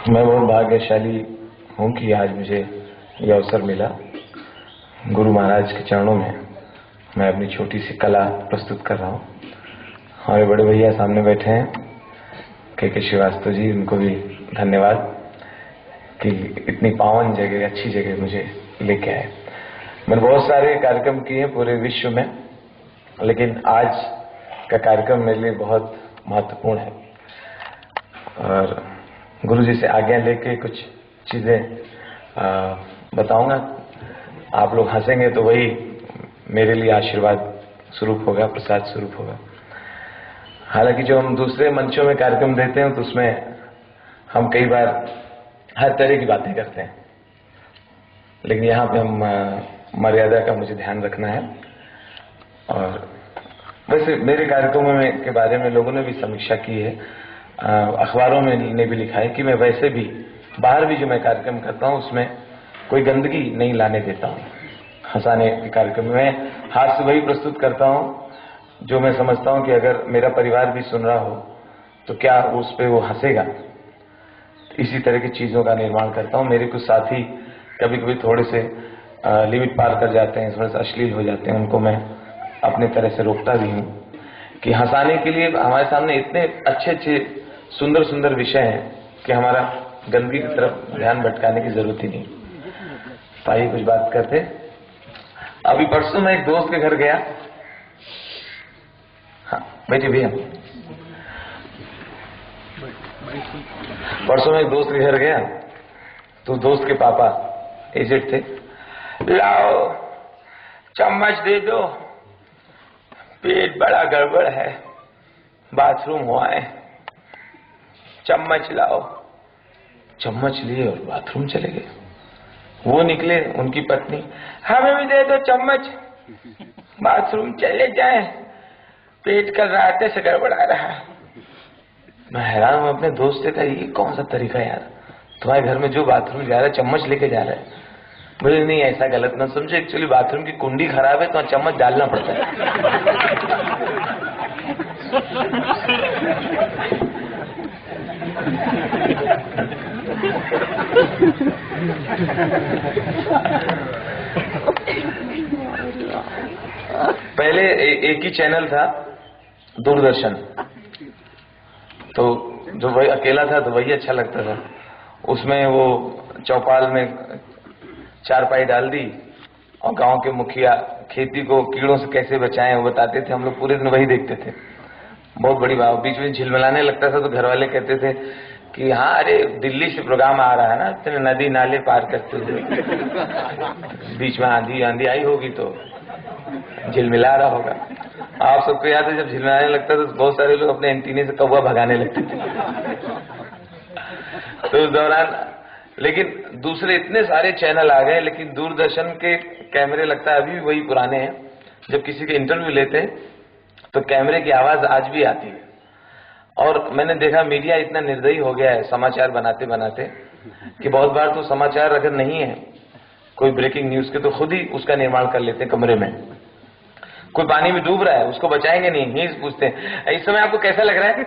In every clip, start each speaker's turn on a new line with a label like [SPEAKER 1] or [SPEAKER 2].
[SPEAKER 1] मैं बहुत भाग्यशाली हूँ कि आज मुझे यह अवसर मिला गुरु महाराज के चरणों में मैं अपनी छोटी सी कला प्रस्तुत कर रहा हूँ। हमारे बड़े भैया सामने बैठे हैं के श्रीवास्तव जी, उनको भी धन्यवाद कि इतनी पावन जगह, अच्छी जगह मुझे लेके आए। मैंने बहुत सारे कार्यक्रम किए पूरे विश्व में, लेकिन आज का कार्यक्रम मेरे लिए बहुत महत्वपूर्ण है और गुरु जी से आज्ञा लेके कुछ चीजें बताऊंगा। आप लोग हंसेंगे तो वही मेरे लिए आशीर्वाद स्वरूप होगा, प्रसाद स्वरूप होगा। हालांकि जो हम दूसरे मंचों में कार्यक्रम देते हैं तो उसमें हम कई बार हर तरह की बातें करते हैं, लेकिन यहाँ पे हम मर्यादा का मुझे ध्यान रखना है। और वैसे मेरे कार्यक्रमों में के बारे में लोगों ने भी समीक्षा की है, अखबारों में ने भी लिखा है कि मैं वैसे भी बाहर भी जो मैं कार्यक्रम करता हूँ उसमें कोई गंदगी नहीं लाने देता हूँ। हंसाने के कार्यक्रम में हास्य वही प्रस्तुत करता हूँ जो मैं समझता हूँ कि अगर मेरा परिवार भी सुन रहा हो तो क्या उस पे वो हंसेगा। इसी तरह की चीजों का निर्माण करता हूँ। मेरे कुछ साथी कभी कभी थोड़े से लिमिट पार कर जाते हैं, थोड़े से अश्लील हो जाते हैं, उनको मैं अपने तरह से रोकता भी हूँ कि हंसाने के लिए हमारे सामने इतने अच्छे अच्छे सुंदर सुंदर विषय हैं कि हमारा गंदगी की तरफ ध्यान भटकाने की जरूरत ही नहीं। तो आइए कुछ बात करते। अभी परसों मैं एक दोस्त के घर गया। हाँ बैठे भैया। परसों मैं एक दोस्त के घर गया तो दोस्त के पापा एजेड थे। लाओ चम्मच दे दो, पेट बड़ा गड़बड़ है, बाथरूम हुआ है, चम्मच लाओ। चम्मच लिए और बाथरूम चले गए। वो निकले, उनकी पत्नी, हमें भी दे दो चम्मच, बाथरूम चले जाए, पेट कल रात से गड़बड़ा रहा है। मैं हैरान हूं अपने दोस्त से, कहा ये कौन सा तरीका है यार, तुम्हारे घर में जो बाथरूम जा रहा है चम्मच लेके जा रहा है। बोले नहीं ऐसा गलत ना समझो, एक्चुअली बाथरूम की कुंडी खराब है तो चम्मच डालना पड़ता है। पहले एक ही चैनल था दूरदर्शन, तो जो वही अकेला था तो वही अच्छा लगता था। उसमें वो चौपाल में चारपाई डाल दी और गांव के मुखिया खेती को कीड़ों से कैसे बचाएं वो बताते थे। हम लोग पूरे दिन वही देखते थे। बहुत बड़ी बात, बीच में झिलमिलाने लगता था तो घर वाले कहते थे कि हाँ अरे दिल्ली से प्रोग्राम आ रहा है ना, इतने नदी नाले पार करते हुए, बीच में आंधी आंधी आई होगी तो झिलमिला रहा होगा। आप सबको याद है जब झिलमिलाने लगता था तो बहुत सारे लोग अपने एंटीने से कौवा भगाने लगते थे। तो उस दौरान लेकिन दूसरे इतने सारे चैनल आ गए, लेकिन दूरदर्शन के कैमरे लगता है अभी भी वही पुराने हैं। जब किसी के इंटरव्यू लेते हैं तो कैमरे की आवाज आज भी आती है। और मैंने देखा मीडिया इतना निर्दयी हो गया है समाचार बनाते बनाते कि बहुत बार तो समाचार अगर नहीं है कोई ब्रेकिंग न्यूज के तो खुद ही उसका निर्माण कर लेते हैं कमरे में। कोई पानी में डूब रहा है उसको बचाएंगे नहीं पूछते हैं इस समय आपको कैसा लग रहा है।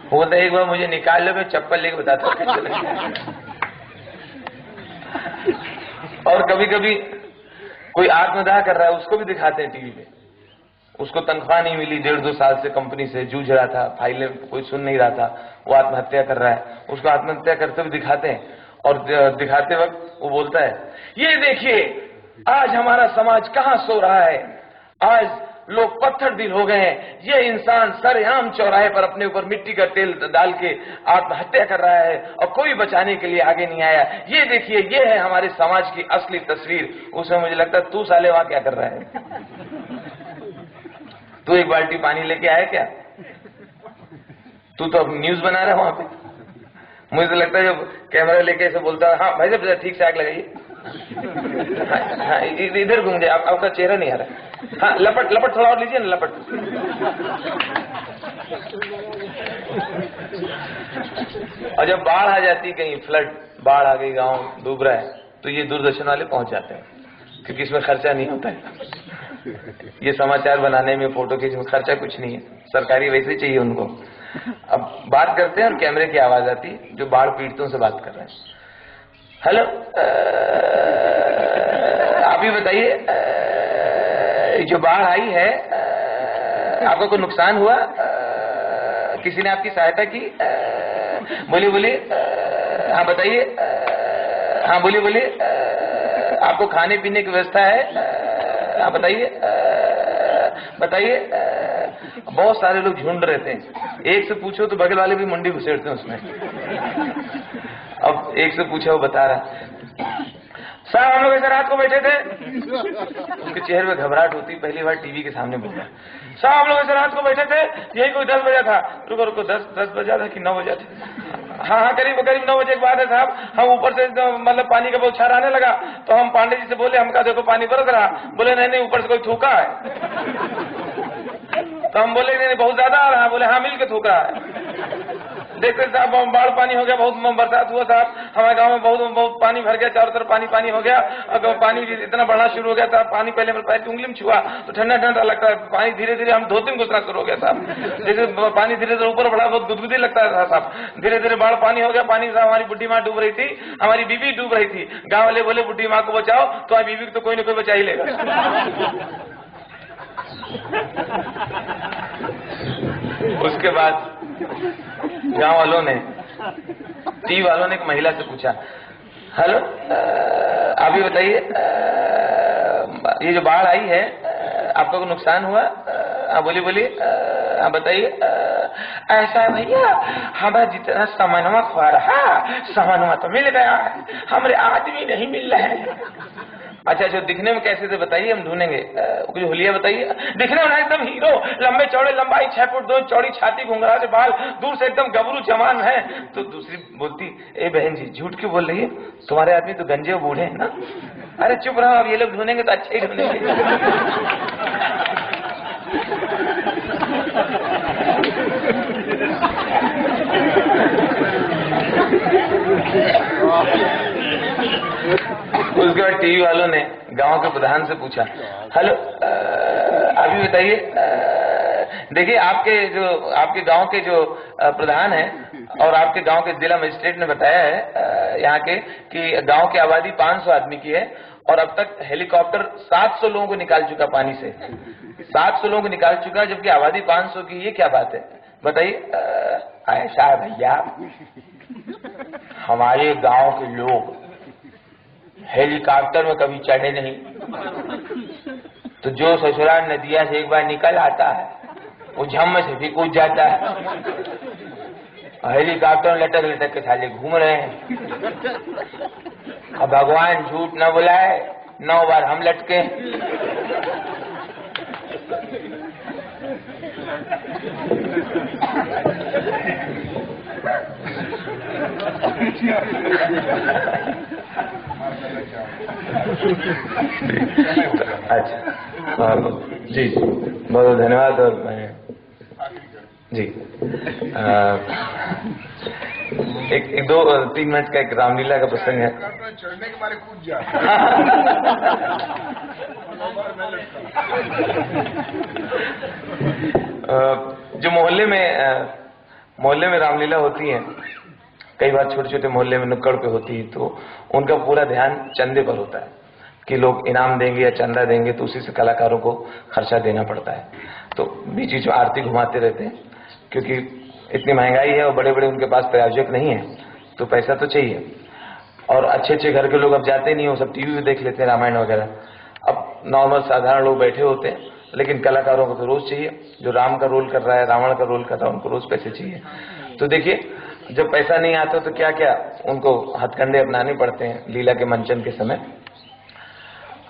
[SPEAKER 1] वो बोलता है एक बार मुझे निकाल लो, मैं चप्पल लेके बताता हूँ। और कभी कभी कोई आत्मदाह कर रहा है उसको भी दिखाते हैं टीवी पे। उसको तनख्वाह नहीं मिली 1.5-2 साल से, कंपनी से जूझ रहा था, फाइलें कोई सुन नहीं रहा था, वो आत्महत्या कर रहा है, उसको आत्महत्या करते हुए दिखाते हैं। और दिखाते वक्त वो बोलता है ये देखिए आज हमारा समाज कहाँ सो रहा है, आज लोग पत्थर दिल हो गए हैं, ये इंसान सरेआम चौराहे पर अपने ऊपर मिट्टी का तेल डाल के आत्महत्या कर रहा है और कोई बचाने के लिए आगे नहीं आया। ये देखिए ये है हमारे समाज की असली तस्वीर। उसमें मुझे लगता है तू साले वहां क्या कर रहा है? तू एक बाल्टी पानी लेके आया क्या? तू तो अब न्यूज बना रहा है वहां पे। मुझे तो लगता है जब कैमरा लेके ऐसे बोलता है हाँ भाई साहब ठीक से आग लगाइए, हाँ इधर घूम जाए, आपका चेहरा नहीं आ रहा है, हाँ लपट लपट थोड़ा और लीजिए ना लपट। और जब बाढ़ आ जाती कहीं फ्लड, बाढ़ आ गई, गांव डूब रहा है, तो ये दूरदर्शन वाले पहुंच जाते हैं क्योंकि इसमें खर्चा नहीं होता है। ये समाचार बनाने में, फोटो खींचने में खर्चा कुछ नहीं है, सरकारी वैसे चाहिए उनको। अब बात करते हैं और कैमरे की आवाज आती, जो बाढ़ पीड़ितों से बात कर रहे हैं। हेलो, आप ही बताइए, जो बाढ़ आई है आपको कोई नुकसान हुआ? किसी ने आपकी सहायता की? बोलिए बोलिए, हाँ बताइए, हाँ बोलिए बोलिए, आपको खाने पीने की व्यवस्था है? हाँ बताइए बताइए। बहुत सारे लोग झुंड रहे थे, एक से पूछो तो बगल वाले भी मुंडी घुसेड़ते हैं उसमें। अब एक से पूछा, वो बता रहा, साहब हम लोग ऐसे रात को बैठे थे, उनके चेहरे में घबराहट होती, पहली बार टीवी के सामने बोला। साहब हम लोग ऐसे रात को बैठे थे, यही कोई 10 बजा था। रुको रुको, 10 बजा था कि 9 बजा था? हाँ हाँ, करीब 9 बजे के बाद है साहब। हम ऊपर से मतलब पानी का बहुत छार आने लगा, तो हम पांडे जी से बोले, हम कहा देखो पानी बरस रहा। बोले नहीं नहीं, ऊपर से कोई थूका है। तो हम बोले नहीं बहुत ज्यादा आ रहा है। बोले हाँ, मिल के थूक रहा है। देखते साहब बाढ़ पानी हो गया, बहुत बरसात हुआ साहब, हमारे गांव में बहुत पानी भर गया, चारों तरफ पानी पानी हो गया। अगर पानी इतना बढ़ना शुरू हो गया था, पानी पहले मेरे पैर की उंगली में छुआ तो ठंडा ठंडा लगता है, पानी धीरे धीरे हम धोती में घुसना शुरू हो गया साहब। जैसे पानी धीरे धीरे ऊपर बढ़ा, बहुत गुदगुदी लगता था साहब। धीरे धीरे बाढ़ पानी हो गया, पानी साहब हमारी बुढ़ी माँ डूब रही थी, हमारी बीबी डूब रही थी। गाँव वाले बोले बुढ़ी माँ को बचाओ, तो हमारी बीबी को तो कोई ना कोई बचा ही लेगा। उसके बाद गांव वालों ने, टीवी वालों ने एक महिला से पूछा, हेलो आप ये बताइए, ये जो बाढ़ आई है आपका कोई नुकसान हुआ? बोलिए बोलिए, बताइए। ऐसा है भैया, हमारा जितना सामानवा खुआ रहा, सामानवा तो मिल गया है, हमारे आदमी नहीं मिल रहे हैं। अच्छा अच्छा, दिखने में कैसे थे बताइए, हम ढूंढेंगे। कुछ हुलिया बताइए। दिखने में एकदम हीरो, लंबे चौड़े, लंबाई 6 फुट 2 चौड़ी छाती, घुंघरा से बाल, दूर से एकदम गबरू जवान है। तो दूसरी बोलती, ए बहन जी झूठ क्यों बोल रही है, तुम्हारे आदमी तो गंजे और बूढ़े हैं ना। अरे चुप रहो, अब ये लोग ढूंढेंगे तो अच्छे ही ढूंढेंगे। उसके बाद टीवी वालों ने गांव के प्रधान से पूछा, हेलो अभी बताइए, देखिए आपके गांव के जो प्रधान हैं और आपके गांव के जिला मजिस्ट्रेट ने बताया है यहाँ के कि गांव की आबादी 500 आदमी की है और अब तक हेलीकॉप्टर 700 लोगों को निकाल चुका पानी से, 700 लोगों को निकाल चुका, जबकि आबादी 500 की। ये क्या बात है बताइए। ऐसा है भैया, हमारे गांव के लोग हेलीकॉप्टर में कभी चढ़े नहीं, तो जो ससुराल नदिया से एक बार निकल आता है वो झम से भी कूद जाता है। हेलीकॉप्टर में लटक लटक के साले घूम रहे हैं। अब भगवान झूठ न बुलाए, 9 बार हम लटके। अच्छा जी, बहुत बहुत धन्यवाद। और मैं जी एक 2-3 मिनट का एक रामलीला का प्रसंग है।
[SPEAKER 2] चढ़ने के मारे कूद जा।
[SPEAKER 1] जो मोहल्ले में रामलीला होती है, कई बार छोटे छोटे मोहल्ले में नुक्कड़ पे होती है, तो उनका पूरा ध्यान चंदे पर होता है कि लोग इनाम देंगे या चंदा देंगे, तो उसी से कलाकारों को खर्चा देना पड़ता है। तो बीच बीच में आरती घुमाते रहते हैं, क्योंकि इतनी महंगाई है और बड़े बड़े उनके पास प्रायोजक नहीं है, तो पैसा तो चाहिए। और अच्छे अच्छे घर के लोग अब जाते नहीं हो, सब टीवी में देख लेते हैं रामायण वगैरह। अब नॉर्मल साधारण लोग बैठे होते हैं, लेकिन कलाकारों को तो रोज चाहिए। जो राम का रोल कर रहा है, रावण का रोल कर रहा है, उनको रोज पैसे चाहिए। तो देखिए, जब पैसा नहीं आता तो क्या क्या उनको हथकंडे अपनाने पड़ते हैं लीला के मंचन के समय।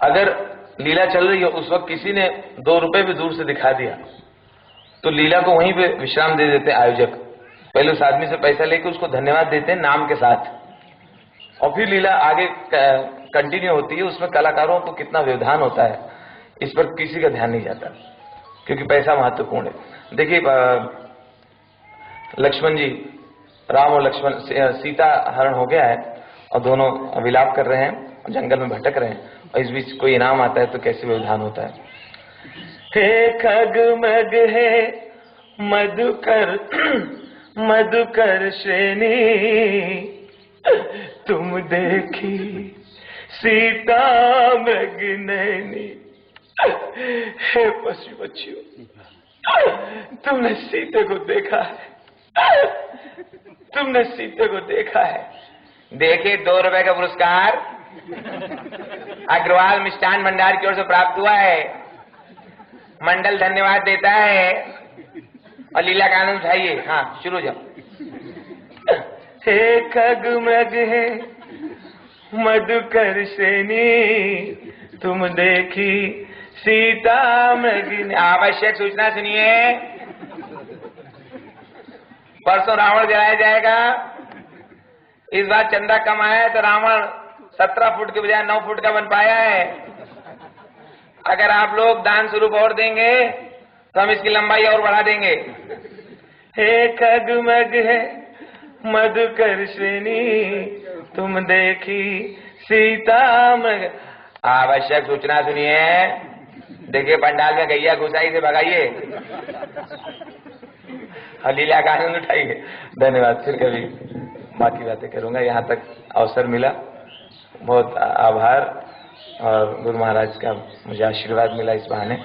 [SPEAKER 1] अगर लीला चल रही हो, उस वक्त किसी ने 2 रुपए भी दूर से दिखा दिया, तो लीला को वहीं पे विश्राम दे देते हैं आयोजक। पहले उस आदमी से पैसा लेके उसको धन्यवाद देते हैं नाम के साथ, और फिर लीला आगे कंटिन्यू होती है। उसमें कलाकारों को कितना व्यवधान होता है, इस पर किसी का ध्यान नहीं जाता, क्योंकि पैसा महत्वपूर्ण है। देखिए, लक्ष्मण जी, राम और लक्ष्मण, सीता हरण हो गया है और दोनों विलाप कर रहे हैं, जंगल में भटक रहे हैं, और इस बीच कोई इनाम आता है तो कैसे व्यवधान होता है। हे खगमग है मधुकर मधुकर श्रेणी, तुम देखी सीता मृग नैनी। हे पशु बच्चियों, तुमने सीते को देखा है, तुमने सीते को देखा है। देखिए 2 रुपए का पुरस्कार अग्रवाल मिष्ठान भंडार की ओर से प्राप्त हुआ है। मंडल धन्यवाद देता है और लीला का आनंद उठाइए। हाँ शुरू जाओ। हे खगमग है मधुकर श्रेणी, तुम देखी सीता मृग। आवश्यक सूचना सुनिए, परसों रावण जलाया जाएगा। इस बार चंदा कम आया है तो रावण 17 फुट के बजाय 9 फुट का बन पाया है। अगर आप लोग दान स्वरूप और देंगे तो हम इसकी लंबाई और बढ़ा देंगे। हे खगमग है मधुकर श्रेणी, तुम देखी सीता मृग। आवश्यक सूचना सुनिए, देखिए पंडाल में गैया घुसाई से भगाइए और लीला का आनंद उठाइए। धन्यवाद। फिर कभी बाकी बातें करूंगा, यहाँ तक अवसर मिला, बहुत आभार। और गुरु महाराज का मुझे आशीर्वाद मिला इस बहाने।